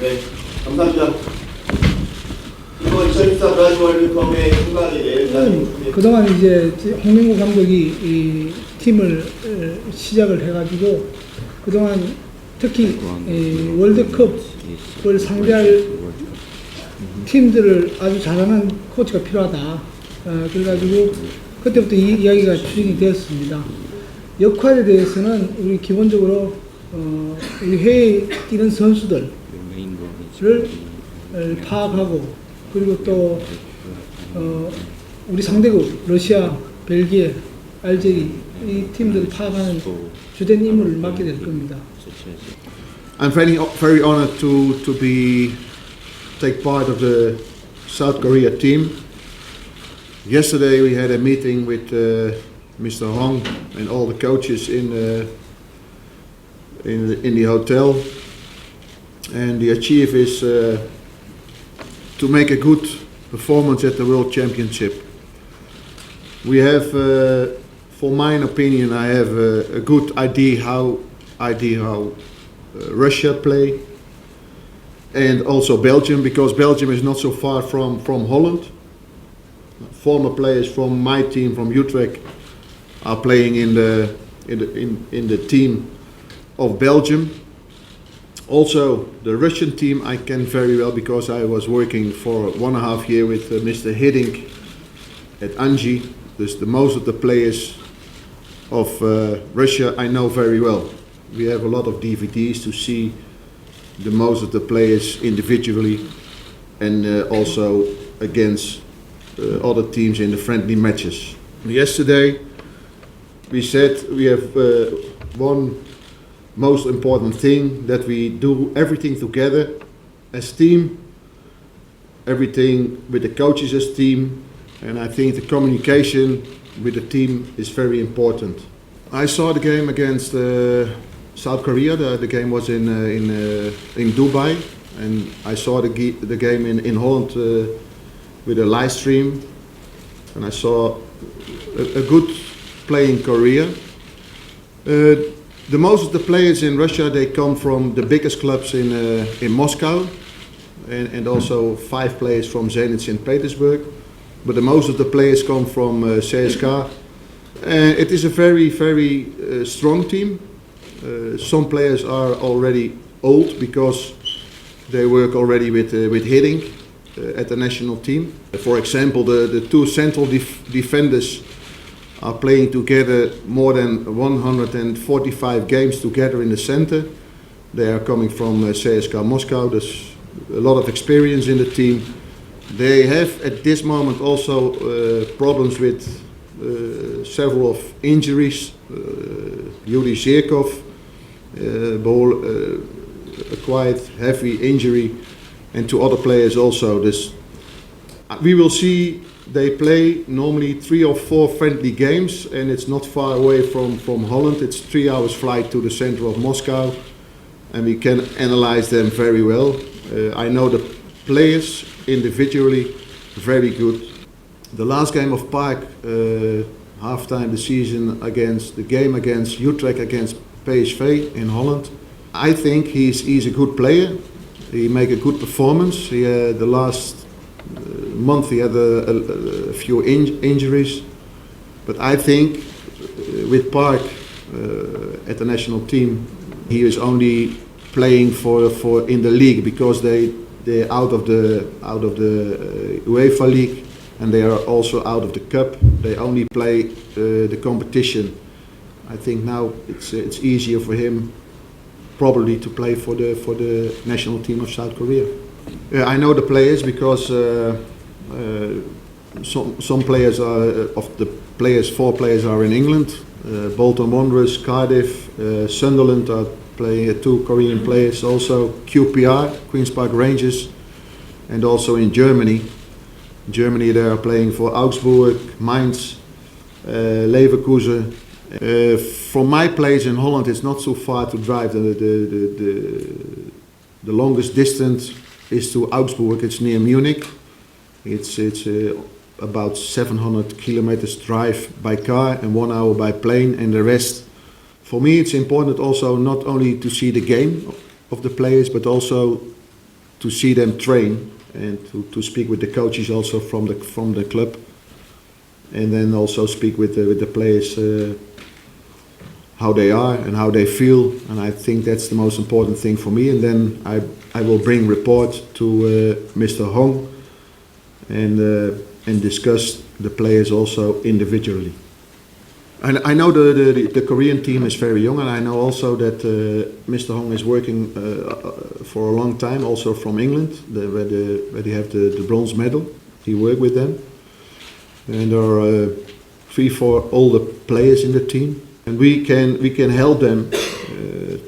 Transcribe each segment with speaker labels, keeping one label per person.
Speaker 1: 네, 감사합니다. 이번 2014 브라질 월드컵의 순간이 내일
Speaker 2: 그동안 이제 홍명보 감독이 이 팀을 시작을 해가지고 그동안 특히 월드컵을 상대할 팀들을 아주 잘하는 코치가 필요하다. 그래가지고 그때부터 이 이야기가 추진이 되었습니다. 역할에 대해서는 우리 기본적으로 우리 해외에 뛰는 선수들을 파악하고 그리고 또 우리 상대국 러시아, 벨기에, 알제리 이 팀들을 파악하는 주된 임무를 맡게 될 겁니다.
Speaker 3: I'm very honored to take part of the South Korea team. Yesterday we had a meeting with Mr. Hong and all the coaches in the hotel, and the achieve is to make a good performance at the World Championship. We have, for my opinion, I have a good idea how Russia play, and also Belgium, because Belgium is not so far from Holland. Former players from my team, from Utrecht, are playing in the team of Belgium. Also, the Russian team I can very well, because I was working for 1.5 years with Mr. Hiddink at Anji. Thus, most of the players of Russia I know very well. We have a lot of DVDs to see the most of the players individually, and also against other teams in the friendly matches. Yesterday we said we have one most important thing, that we do everything together as team, everything with the coaches as team, and I think the communication with the team is very important. I saw the game against South Korea. The game was in Dubai, and I saw the game in Holland with a live stream, and I saw a good play in Korea. The most of the players in Russia, they come from the biggest clubs in Moscow, and also 5 players from Zenit St. Petersburg. But the most of the players come from CSKA. It is a very, very strong team. Some players are already old because they work already with Hiddink at the national team. For example, the 2 central defenders are playing together more than 145 games together in the center. They are coming from CSKA Moscow. There's a lot of experience in the team. They have at this moment also problems with several of injuries. Yuri Zirkov, a quite heavy injury, and 2 other players also. We will see. They play normally 3 or 4 friendly games, and it's not far away from Holland. It's 3 hours flight to the center of Moscow, and we can analyze them very well. I know the players individually very good. The last game of Park, halftime the season against Utrecht against PSV in Holland. I think he's a good player. He make a good performance. The last month he had a few injuries, but I think with Park at the national team, he is only playing for in the league, because they're out of the UEFA league, and they are also out of the cup. They only play the competition. I think now it's easier for him probably to play for the national team of South Korea. I know the players because some players are 4 players are in England. Bolton Wanderers, Cardiff, Sunderland are playing 2 Korean players. Also QPR, Queens Park Rangers, and also in Germany. In Germany they are playing for Augsburg, Mainz, Leverkusen. From my place in Holland, it's not so far to drive. The longest distance is to Augsburg. It's near Munich. It's about 700 kilometers drive by car and 1 hour by plane, and the rest. For me, it's important also not only to see the game of the players, but also to see them train and to speak with the coaches also from the club, and then also speak with the players how they are and how they feel, and I think that's the most important thing for me. And then I will bring report to Mr. Hong and discuss the players also individually. And I know the Korean team is very young, and I know also that Mr. Hong is working for a long time, also from England, where they have the bronze medal. He worked with them, and there are 3-4 older players in the team, and we can help them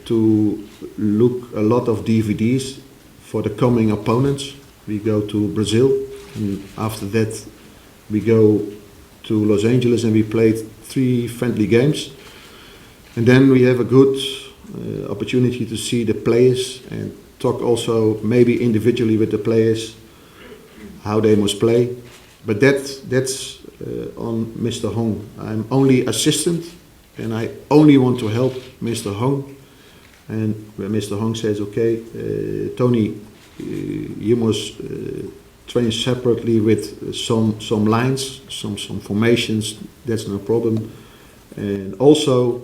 Speaker 3: to look a lot of DVDs for the coming opponents. We go to Brazil, and after that we go to Los Angeles, and we played 3 friendly games, and then we have a good opportunity to see the players and talk also maybe individually with the players how they must play. But that's on Mr. Hong. I'm only assistant, and I only want to help Mr. Hong. And when Mr. Hong says, okay, Tony, you must train separately with some lines, some formations, that's no problem. And also,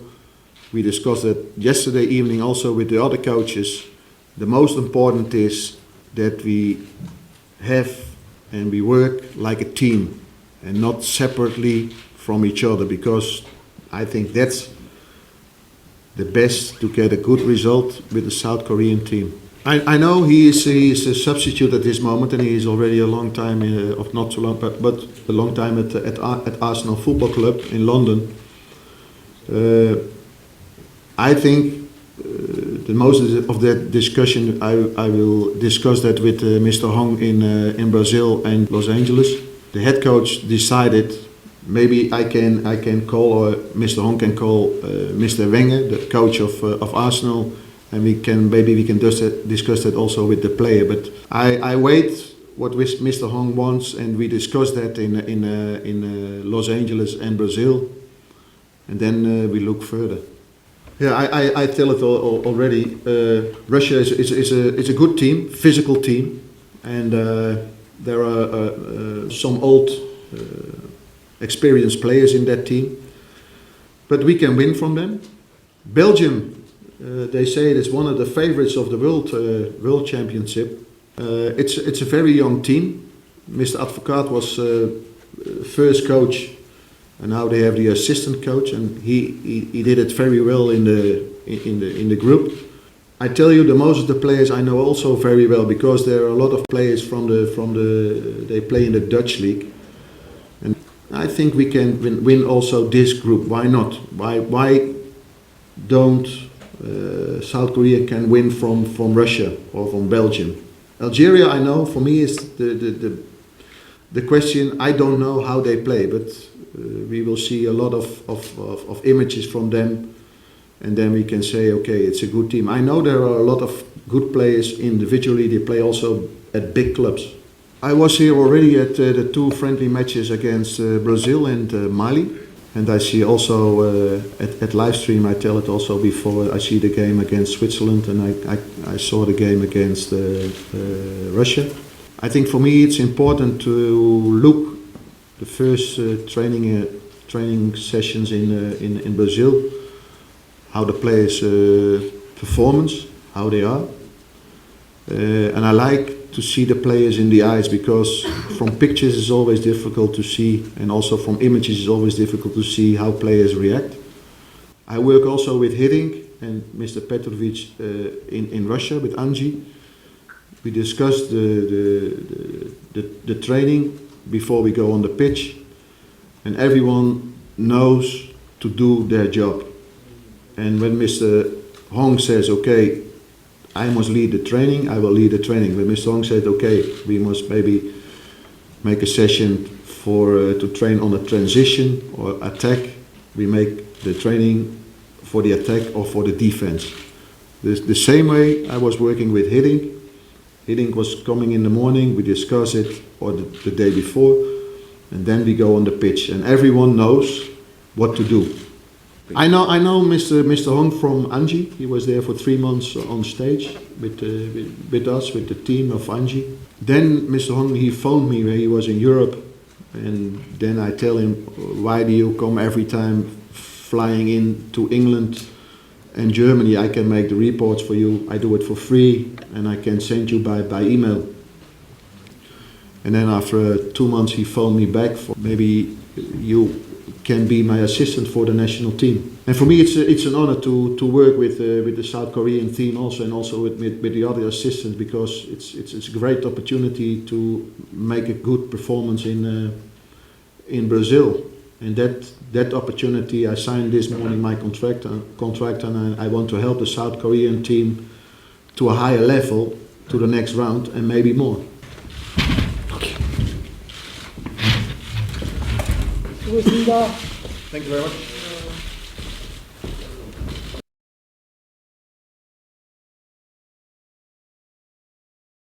Speaker 3: we discussed that yesterday evening also with the other coaches. The most important is that we have and we work like a team and not separately from each other, because I think that's the best to get a good result with the South Korean team. I know he is a substitute at this moment, and he is already a long time, not so long, but a long time at Arsenal Football Club in London. I think the most of that discussion I will discuss that with Mr. Hong in Brazil and Los Angeles. The head coach decided maybe I can call, or Mr. Hong can call Mr. Wenger, the coach of Arsenal. And we can discuss that also with the player. But I wait what Mr. Hong wants, and we discuss that in Los Angeles and Brazil, and then we look further. Yeah, I tell it already. Russia is a good team, physical team, and there are some old, experienced players in that team. But we can win from them. Belgium. They say it is one of the favorites of the World Championship. It's a very young team. Mr. Advocaat was first coach, and now they have the assistant coach, and he did it very well in the group. I tell you, the most of the players I know also very well, because there are a lot of players they play in the Dutch league, and I think we can win also this group. Why not? Why don't South Korea can win from Russia or from Belgium? Algeria, I know, for me is the question. I don't know how they play, but we will see a lot of images from them, and then we can say, okay, it's a good team. I know there are a lot of good players individually. They play also at big clubs. I was here already at the 2 friendly matches against Brazil and Mali. And I see also at live stream, I tell it also before, I see the game against Switzerland, and I saw the game against Russia. I think for me it's important to look the first training sessions in Brazil, how the players' performance, how they are. And I like to see the players in the eyes, because from pictures it's always difficult to see, and also from images it's always difficult to see how players react. I work also with Hiddink and Mr. Petrovic in Russia with Anji. We discussed the training before we go on the pitch, and everyone knows to do their job. And when Mr. Hong says, okay, I must lead the training, I will lead the training. When Mr. Hong said, okay, we must maybe make a session to train on a transition or attack, we make the training for the attack or for the defense. The same way I was working with Hiddink. Hiddink was coming in the morning, we discuss it, or the day before, and then we go on the pitch, and everyone knows what to do. I know Mr. Hong from Anji. He was there for 3 months on stage with us, with the team of Anji. Then Mr. Hong, he phoned me when he was in Europe, and then I tell him, why do you come every time flying in to England and Germany? I can make the reports for you. I do it for free, and I can send you by email. And then after 2 months he phoned me back for, maybe you can be my assistant for the national team. And for me it's an honor to work with the South Korean team also, and also with the other assistants, because it's a great opportunity to make a good performance in Brazil. And that opportunity, I signed this morning my contract, and I want to help the South Korean team to a higher level, to the next round, and maybe more.
Speaker 2: 수고했습니다.
Speaker 3: Thank you very much.